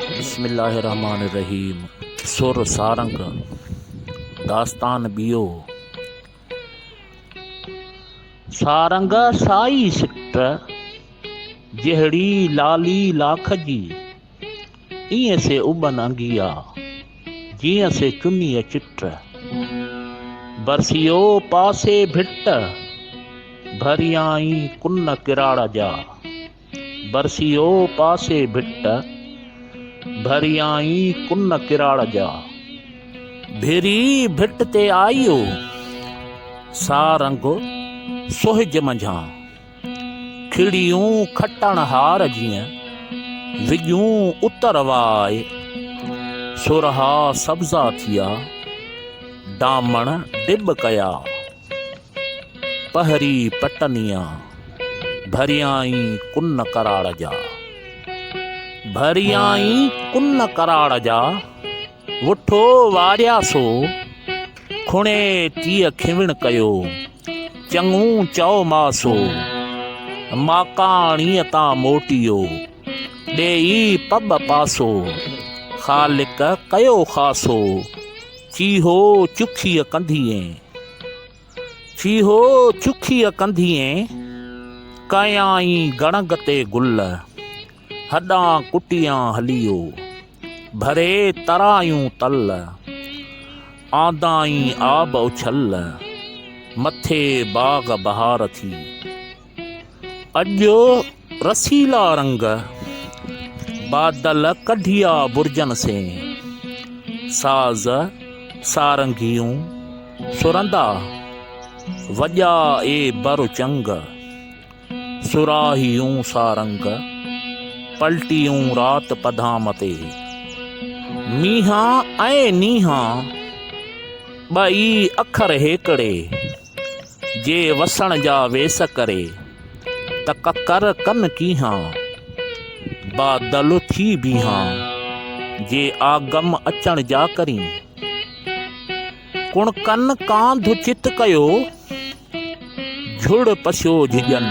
बिस्मिल्लाहिर्रहमानिर्रहीम। सुर सारंग दास्तान बियो। सारंग साई सिट जहिड़ी लाली लाख जी, ईअं से उबन अंगिया जीअं से चुन्नीअ चिट। बरसियो पासे भिट भरियाई कुन किराड़ जा, बरसियो पासे भिट भरियाई कुन किराड़ जा। भिरी भिट ते आयो सारंग सोहिज मंझां, खिड़ियूं खटण हार जीअं विॼूं उतर वाए। सुरहा सब्ज़ा थिया डामण डिब कया, पहरी पटनिया भरियाई कुन कराड़ जा। भरियाई कुन कराड़ जा वुठो वारिया सो, खुणे तीअ खिविण कयो चङू चओ मासो। माकाणीअ तां मोटियो ॾेई पब पासो, ख़ालिक कयो ख़ासो चीहो चुखीअ कंधीअ। चीहो चुखीअ कंधीअ कयाई गणग ते गुल, हॾां कुटियां हलियो भरे तरायूं तल। आंदाई आब उछल मथे बाग बहार थी, अॼो रसीला रंग बादल कढिया बुर्जन से। साज़ सारंगियूं सुरंदा वॼा ए बर चंग, सुराहियूं सारंग पलटियूं रात पधाम ते। मींहां ऐं नीहां ॿई अखर हेकड़े, जे वसण जा वेस करे त ककर कन कीहां। बादल थी बीहां जे आगम अचण जा करी, कुणकन कांधु चित कयो झुड़ पसियो झिजन।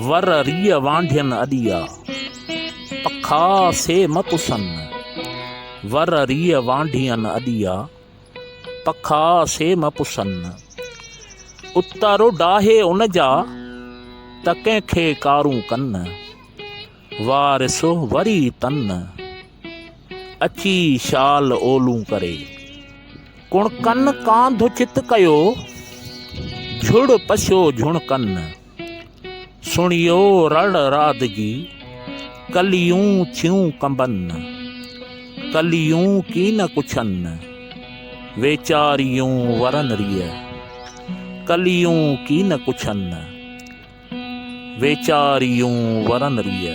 वर रीय वांढियन अॾिया पखा से मपुसन, वर रीय वांढियन अॾिया पखा से मपुसन। उतर डाहे उन जा त कंहिंखे कारूं कन, वारिस वरी तन अची शाल ओलूं करे। कुणकन कांधु चित कयो झुड़ पसियो झुणकन, सुणियो रड़ रादगी कलियूं थियूं कंबन। कलियूं कीन कुछन वेचारियूं वरन रिय, कलियूं कीन कुछन वेचारियूं वरन रिय।